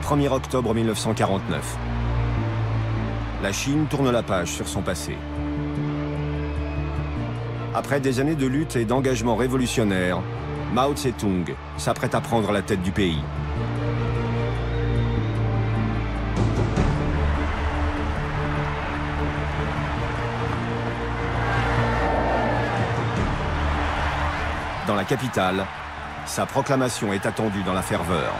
1er octobre 1949. La Chine tourne la page sur son passé. Après des années de lutte et d'engagement révolutionnaire, Mao Tse-tung s'apprête à prendre la tête du pays. Dans la capitale, sa proclamation est attendue dans la ferveur.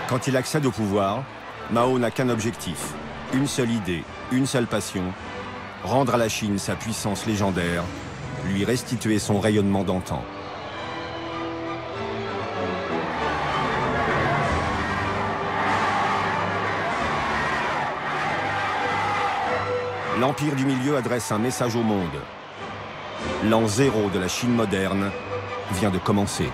Quand il accède au pouvoir, Mao n'a qu'un objectif, une seule idée, une seule passion, rendre à la Chine sa puissance légendaire, lui restituer son rayonnement d'antan. L'Empire du Milieu adresse un message au monde. L'an 0 de la Chine moderne vient de commencer.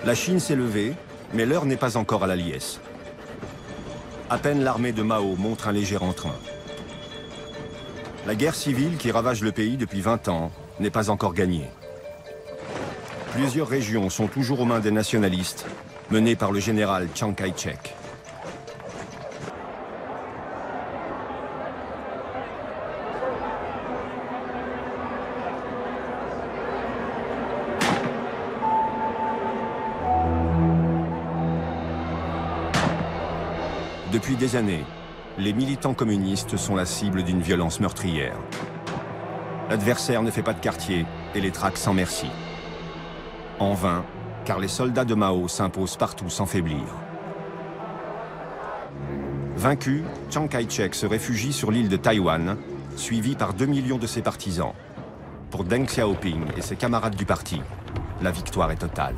La Chine s'est levée, mais l'heure n'est pas encore à la liesse. À peine l'armée de Mao montre un léger entrain. La guerre civile qui ravage le pays depuis 20 ans n'est pas encore gagnée. Plusieurs régions sont toujours aux mains des nationalistes, menées par le général Chiang Kai-shek. Depuis des années, les militants communistes sont la cible d'une violence meurtrière. L'adversaire ne fait pas de quartier et les traque sans merci. En vain, car les soldats de Mao s'imposent partout sans faiblir. Vaincu, Chiang Kai-shek se réfugie sur l'île de Taïwan, suivi par 2 millions de ses partisans. Pour Deng Xiaoping et ses camarades du parti, la victoire est totale.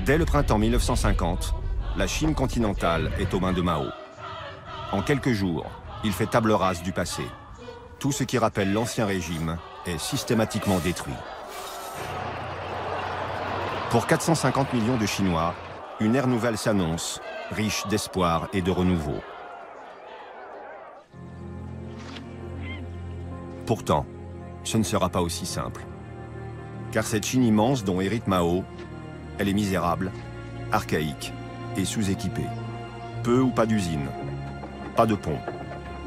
Dès le printemps 1950, la Chine continentale est aux mains de Mao. En quelques jours, il fait table rase du passé. Tout ce qui rappelle l'ancien régime est systématiquement détruit. Pour 450 millions de Chinois, une ère nouvelle s'annonce, riche d'espoir et de renouveau. Pourtant, ce ne sera pas aussi simple. Car cette Chine immense dont hérite Mao, elle est misérable, archaïque et sous-équipée. Peu ou pas d'usines, pas de ponts,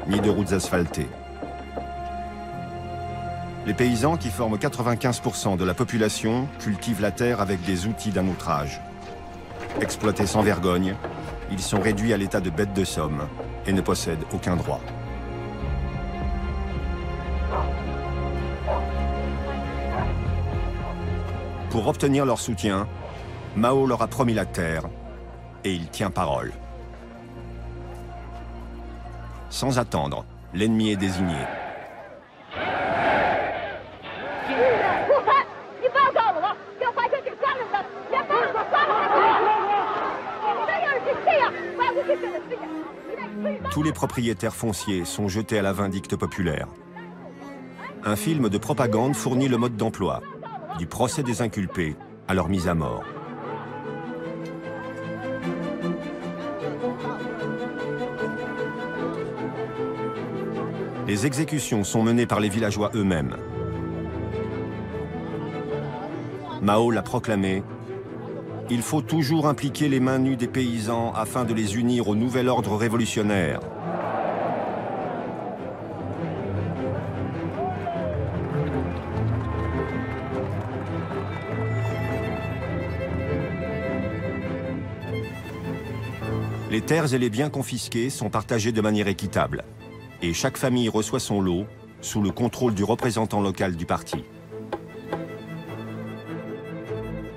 ni de routes asphaltées. Les paysans, qui forment 95% de la population, cultivent la terre avec des outils d'un autre âge. Exploités sans vergogne, ils sont réduits à l'état de bêtes de somme et ne possèdent aucun droit. Pour obtenir leur soutien, Mao leur a promis la terre et il tient parole. Sans attendre, l'ennemi est désigné. Tous les propriétaires fonciers sont jetés à la vindicte populaire. Un film de propagande fournit le mode d'emploi, du procès des inculpés à leur mise à mort. Les exécutions sont menées par les villageois eux-mêmes. Mao l'a proclamé, il faut toujours impliquer les mains nues des paysans afin de les unir au nouvel ordre révolutionnaire. Les terres et les biens confisqués sont partagés de manière équitable. Et chaque famille reçoit son lot sous le contrôle du représentant local du parti.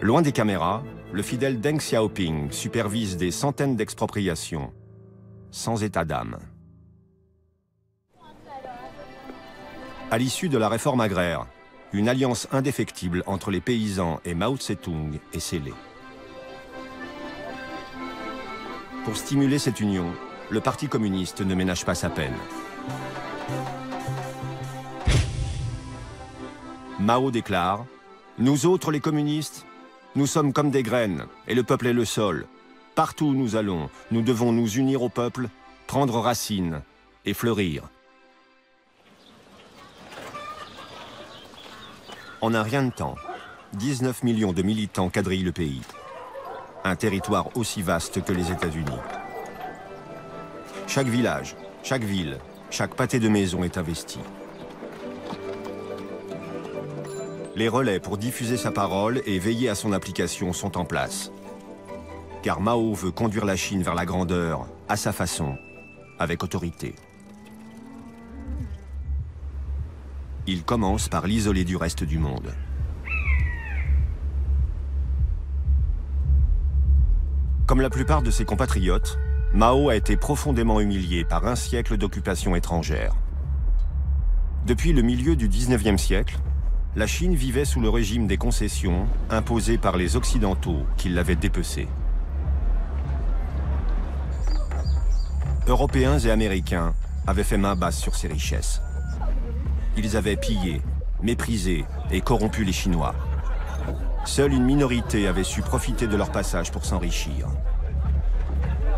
Loin des caméras, le fidèle Deng Xiaoping supervise des centaines d'expropriations, sans état d'âme. À l'issue de la réforme agraire, une alliance indéfectible entre les paysans et Mao Tse-tung est scellée. Pour stimuler cette union, le Parti communiste ne ménage pas sa peine. Mao déclare « Nous autres les communistes, nous sommes comme des graines et le peuple est le sol. Partout où nous allons, nous devons nous unir au peuple, prendre racine et fleurir. » En un rien de temps, 19 millions de militants quadrillent le pays. Un territoire aussi vaste que les États-Unis. Chaque village, chaque ville, chaque pâté de maison est investi. Les relais pour diffuser sa parole et veiller à son application sont en place. Car Mao veut conduire la Chine vers la grandeur, à sa façon, avec autorité. Il commence par l'isoler du reste du monde. Comme la plupart de ses compatriotes, Mao a été profondément humilié par un siècle d'occupation étrangère. Depuis le milieu du 19e siècle, la Chine vivait sous le régime des concessions imposées par les Occidentaux qui l'avaient dépecée. Européens et Américains avaient fait main basse sur ses richesses. Ils avaient pillé, méprisé et corrompu les Chinois. Seule une minorité avait su profiter de leur passage pour s'enrichir.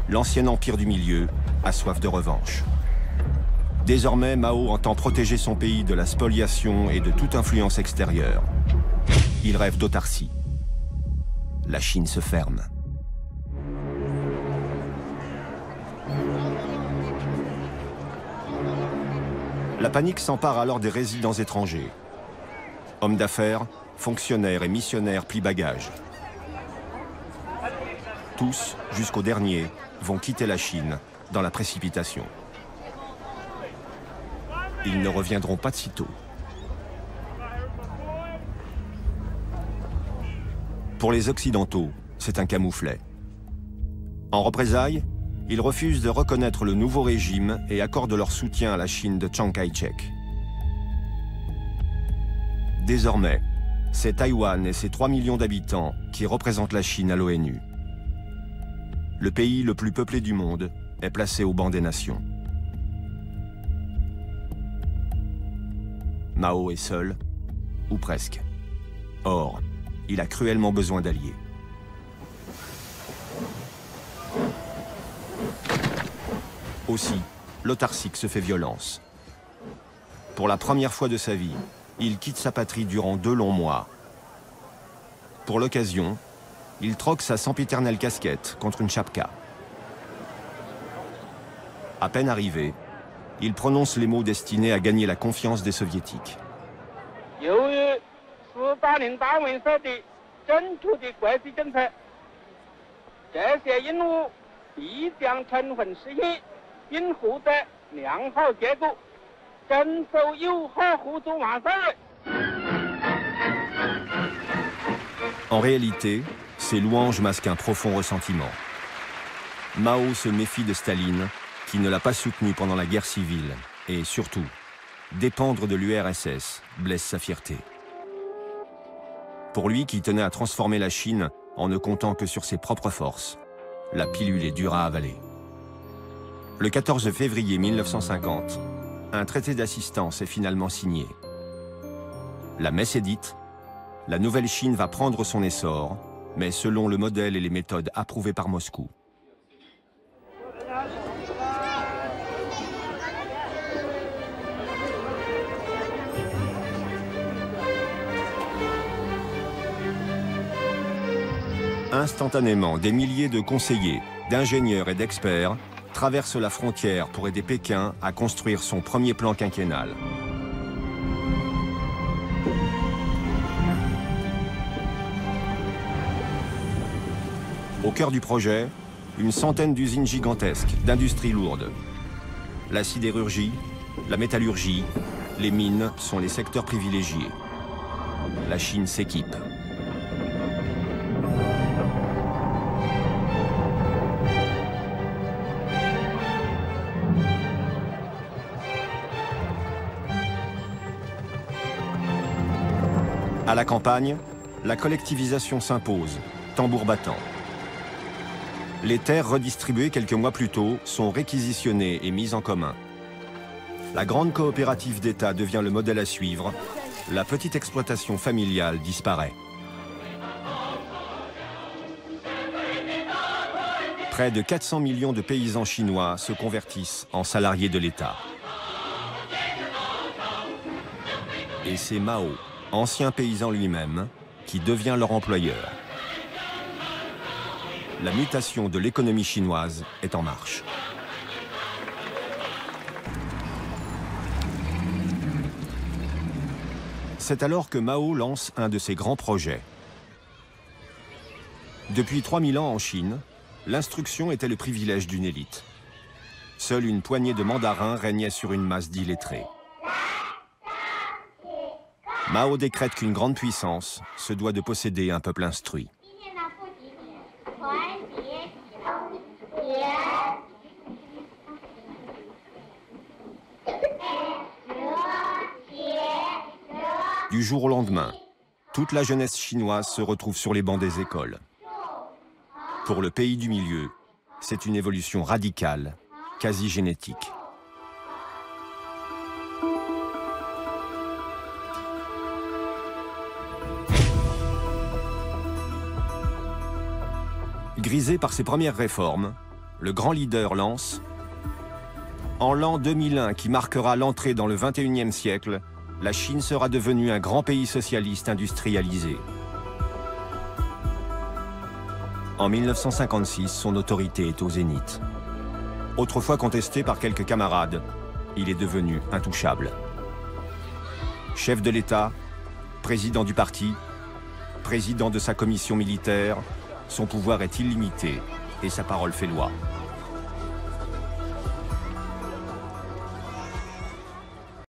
L'ancien empire du milieu a soif de revanche. Désormais, Mao entend protéger son pays de la spoliation et de toute influence extérieure. Il rêve d'autarcie. La Chine se ferme. La panique s'empare alors des résidents étrangers. Hommes d'affaires, fonctionnaires et missionnaires plient bagages. Tous, jusqu'au dernier, vont quitter la Chine dans la précipitation. Ils ne reviendront pas de sitôt. Pour les Occidentaux, c'est un camouflet. En représailles, ils refusent de reconnaître le nouveau régime et accordent leur soutien à la Chine de Chiang Kai-shek. Désormais, c'est Taïwan et ses 3 millions d'habitants qui représentent la Chine à l'ONU. Le pays le plus peuplé du monde est placé au banc des nations. Mao est seul, ou presque. Or, il a cruellement besoin d'alliés. Aussi, l'autarcique se fait violence. Pour la première fois de sa vie, il quitte sa patrie durant 2 longs mois. Pour l'occasion, il troque sa sempiternelle casquette contre une chapka. À peine arrivé, il prononce les mots destinés à gagner la confiance des soviétiques. En réalité, ces louanges masquent un profond ressentiment. Mao se méfie de Staline, qui ne l'a pas soutenu pendant la guerre civile, et surtout, dépendre de l'URSS blesse sa fierté. Pour lui qui tenait à transformer la Chine en ne comptant que sur ses propres forces, la pilule est dure à avaler. Le 14 février 1950, un traité d'assistance est finalement signé. La messe est dite, la nouvelle Chine va prendre son essor, mais selon le modèle et les méthodes approuvés par Moscou. Instantanément, des milliers de conseillers, d'ingénieurs et d'experts traversent la frontière pour aider Pékin à construire son premier plan quinquennal. Au cœur du projet, une centaine d'usines gigantesques, d'industries lourdes. La sidérurgie, la métallurgie, les mines sont les secteurs privilégiés. La Chine s'équipe. À la campagne, la collectivisation s'impose, tambour battant. Les terres redistribuées quelques mois plus tôt sont réquisitionnées et mises en commun. La grande coopérative d'État devient le modèle à suivre. La petite exploitation familiale disparaît. Près de 400 millions de paysans chinois se convertissent en salariés de l'État. Et c'est Mao, ancien paysan lui-même, qui devient leur employeur. La mutation de l'économie chinoise est en marche. C'est alors que Mao lance un de ses grands projets. Depuis 3000 ans en Chine, l'instruction était le privilège d'une élite. Seule une poignée de mandarins régnait sur une masse d'illettrés. Mao décrète qu'une grande puissance se doit de posséder un peuple instruit. Du jour au lendemain, toute la jeunesse chinoise se retrouve sur les bancs des écoles. Pour le pays du milieu, c'est une évolution radicale, quasi génétique. Grisé par ses premières réformes, le grand leader lance « En l'an 2001 qui marquera l'entrée dans le XXIe siècle, la Chine sera devenue un grand pays socialiste industrialisé. » En 1956, son autorité est au zénith. Autrefois contesté par quelques camarades, il est devenu intouchable. Chef de l'État, président du parti, président de sa commission militaire, son pouvoir est illimité et sa parole fait loi.